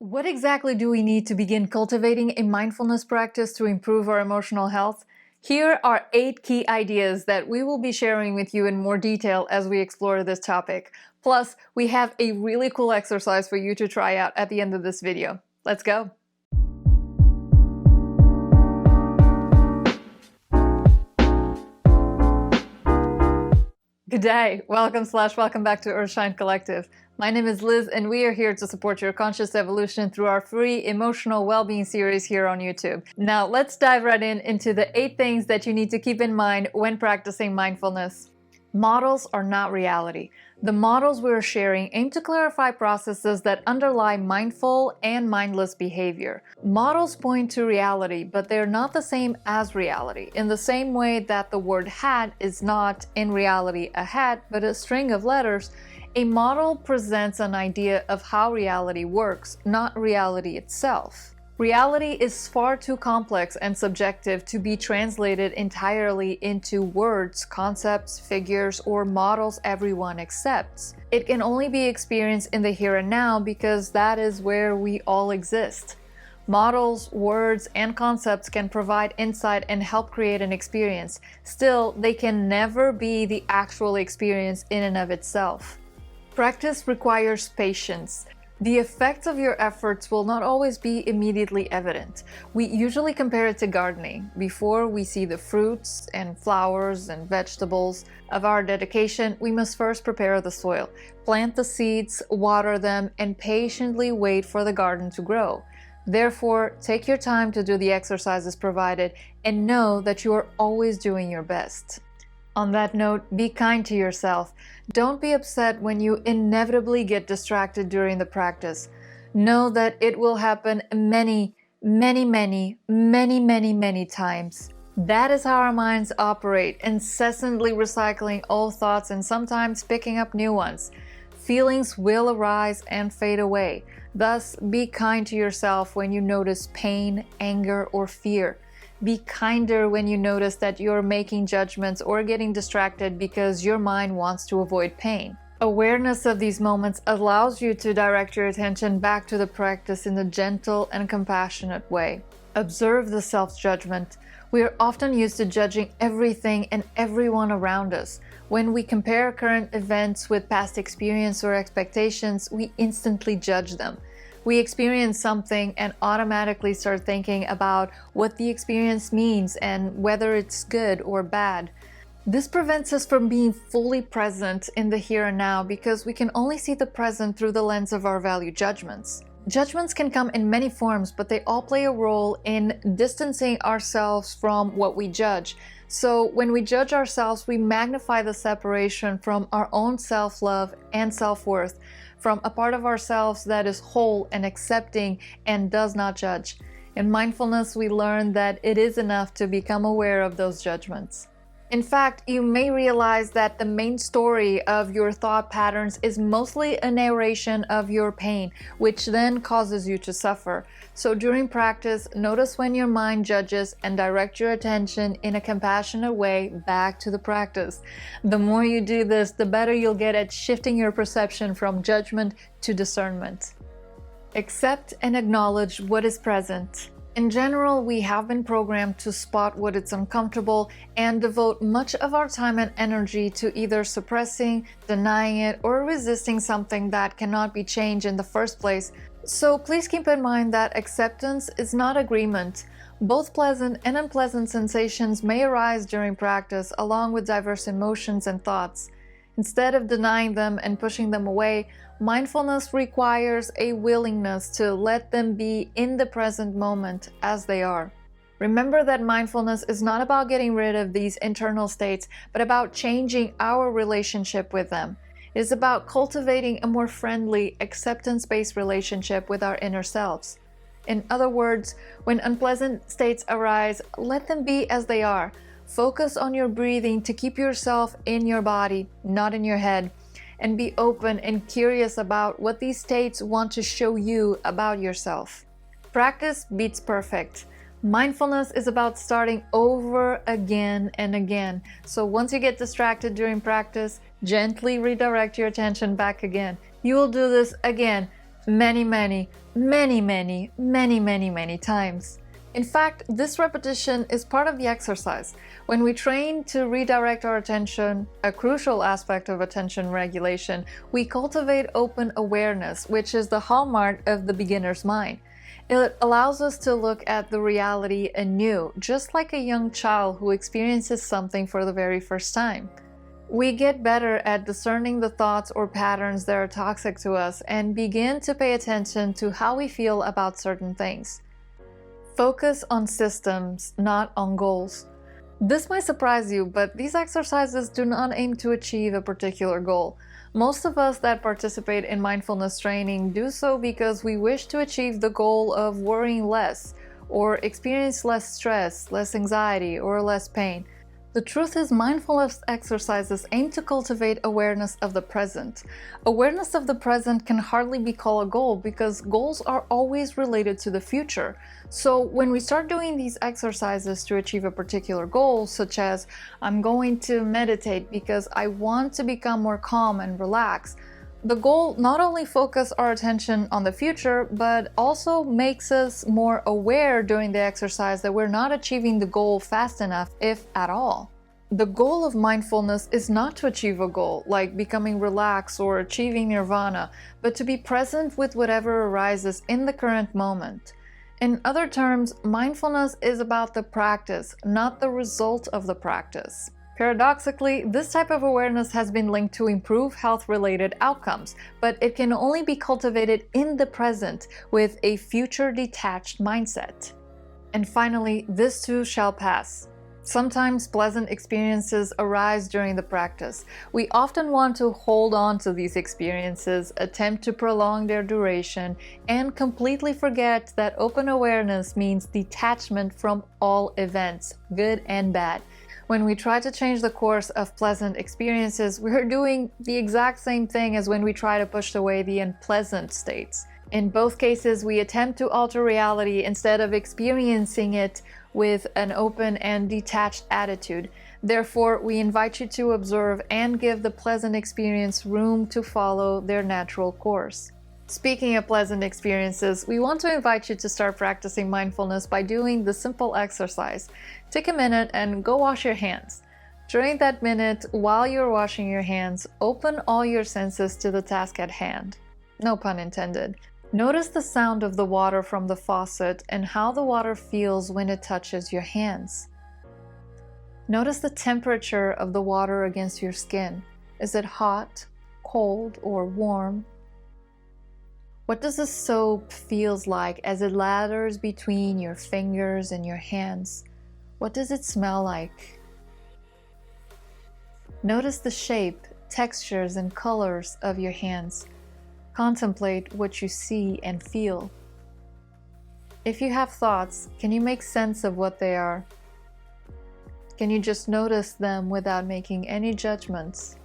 What exactly do we need to begin cultivating a mindfulness practice to improve our emotional health? Here are 8 key ideas that we will be sharing with you in more detail as we explore this topic. Plus, we have a really cool exercise for you to try out at the end of this video. Let's go! Good day! Welcome back to Earthshine Collective. My name is Liz and we are here to support your conscious evolution through our free emotional well-being series here on YouTube. Now let's dive right into the 8 things that you need to keep in mind when practicing mindfulness. Models are not reality. The models we're sharing aim to clarify processes that underlie mindful and mindless behavior. Models point to reality, but they're not the same as reality, in the same way that the word hat is not in reality a hat, but a string of letters. A model presents an idea of how reality works, not reality itself. Reality is far too complex and subjective to be translated entirely into words, concepts, figures, or models everyone accepts. It can only be experienced in the here and now because that is where we all exist. Models, words, and concepts can provide insight and help create an experience. Still, they can never be the actual experience in and of itself. Practice requires patience. The effects of your efforts will not always be immediately evident. We usually compare it to gardening. Before we see the fruits and flowers and vegetables of our dedication, we must first prepare the soil, plant the seeds, water them, and patiently wait for the garden to grow. Therefore, take your time to do the exercises provided and know that you are always doing your best. On that note, be kind to yourself. Don't be upset when you inevitably get distracted during the practice. Know that it will happen many times. That is how our minds operate, incessantly recycling old thoughts and sometimes picking up new ones. Feelings will arise and fade away. Thus, be kind to yourself when you notice pain, anger, or fear. Be kinder when you notice that you're making judgments or getting distracted because your mind wants to avoid pain. Awareness of these moments allows you to direct your attention back to the practice in a gentle and compassionate way. Observe the self-judgment. We are often used to judging everything and everyone around us. When we compare current events with past experience or expectations, we instantly judge them. We experience something and automatically start thinking about what the experience means and whether it's good or bad. This prevents us from being fully present in the here and now because we can only see the present through the lens of our value judgments. Judgments can come in many forms, but they all play a role in distancing ourselves from what we judge. So when we judge ourselves, we magnify the separation from our own self-love and self-worth, from a part of ourselves that is whole and accepting and does not judge. In mindfulness, we learn that it is enough to become aware of those judgments. In fact, you may realize that the main story of your thought patterns is mostly a narration of your pain, which then causes you to suffer. So during practice, notice when your mind judges and direct your attention in a compassionate way back to the practice. The more you do this, the better you'll get at shifting your perception from judgment to discernment. Accept and acknowledge what is present. In general, we have been programmed to spot what is uncomfortable and devote much of our time and energy to either suppressing, denying it, or resisting something that cannot be changed in the first place. So please keep in mind that acceptance is not agreement. Both pleasant and unpleasant sensations may arise during practice, along with diverse emotions and thoughts. Instead of denying them and pushing them away, mindfulness requires a willingness to let them be in the present moment as they are. Remember that mindfulness is not about getting rid of these internal states, but about changing our relationship with them. It is about cultivating a more friendly, acceptance-based relationship with our inner selves. In other words, when unpleasant states arise, let them be as they are. Focus on your breathing to keep yourself in your body, not in your head, and be open and curious about what these states want to show you about yourself. Practice beats perfect. Mindfulness is about starting over again and again. So once you get distracted during practice, gently redirect your attention back again. You will do this again, many times. In fact, this repetition is part of the exercise. When we train to redirect our attention, a crucial aspect of attention regulation, we cultivate open awareness, which is the hallmark of the beginner's mind. It allows us to look at the reality anew, just like a young child who experiences something for the very first time. We get better at discerning the thoughts or patterns that are toxic to us and begin to pay attention to how we feel about certain things. Focus on systems, not on goals. This might surprise you, but these exercises do not aim to achieve a particular goal. Most of us that participate in mindfulness training do so because we wish to achieve the goal of worrying less, or experience less stress, less anxiety, or less pain. The truth is, mindfulness exercises aim to cultivate awareness of the present. Awareness of the present can hardly be called a goal because goals are always related to the future. So when we start doing these exercises to achieve a particular goal, such as I'm going to meditate because I want to become more calm and relaxed, the goal not only focuses our attention on the future, but also makes us more aware during the exercise that we're not achieving the goal fast enough, if at all. The goal of mindfulness is not to achieve a goal, like becoming relaxed or achieving nirvana, but to be present with whatever arises in the current moment. In other terms, mindfulness is about the practice, not the result of the practice. Paradoxically, this type of awareness has been linked to improved health-related outcomes, but it can only be cultivated in the present with a future-detached mindset. And finally, this too shall pass. Sometimes pleasant experiences arise during the practice. We often want to hold on to these experiences, attempt to prolong their duration, and completely forget that open awareness means detachment from all events, good and bad. When we try to change the course of pleasant experiences, we're doing the exact same thing as when we try to push away the unpleasant states. In both cases, we attempt to alter reality instead of experiencing it with an open and detached attitude. Therefore, we invite you to observe and give the pleasant experience room to follow their natural course. Speaking of pleasant experiences, we want to invite you to start practicing mindfulness by doing the simple exercise. Take a minute and go wash your hands. During that minute, while you're washing your hands, open all your senses to the task at hand. No pun intended. Notice the sound of the water from the faucet and how the water feels when it touches your hands. Notice the temperature of the water against your skin. Is it hot, cold, or warm? What does the soap feels like as it lathers between your fingers and your hands? What does it smell like? Notice the shape, textures, and colors of your hands. Contemplate what you see and feel. If you have thoughts, can you make sense of what they are? Can you just notice them without making any judgments?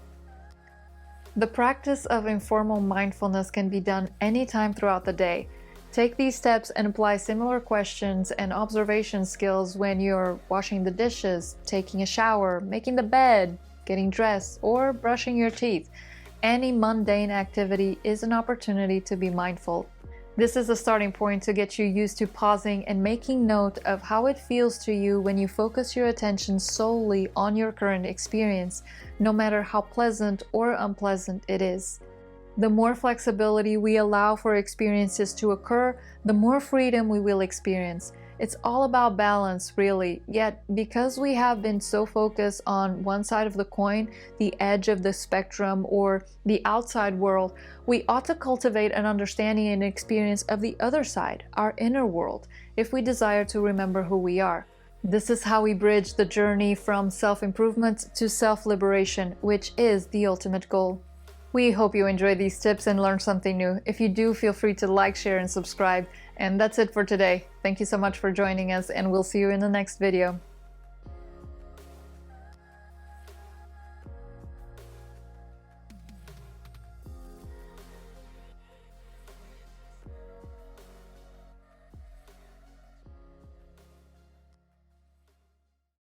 The practice of informal mindfulness can be done anytime throughout the day. Take these steps and apply similar questions and observation skills when you're washing the dishes, taking a shower, making the bed, getting dressed, or brushing your teeth. Any mundane activity is an opportunity to be mindful. This is a starting point to get you used to pausing and making note of how it feels to you when you focus your attention solely on your current experience, no matter how pleasant or unpleasant it is. The more flexibility we allow for experiences to occur, the more freedom we will experience. It's all about balance, really, yet because we have been so focused on one side of the coin, the edge of the spectrum, or the outside world, we ought to cultivate an understanding and experience of the other side, our inner world, if we desire to remember who we are. This is how we bridge the journey from self-improvement to self-liberation, which is the ultimate goal. We hope you enjoyed these tips and learned something new. If you do, feel free to like, share, and subscribe. And that's it for today. Thank you so much for joining us, and we'll see you in the next video.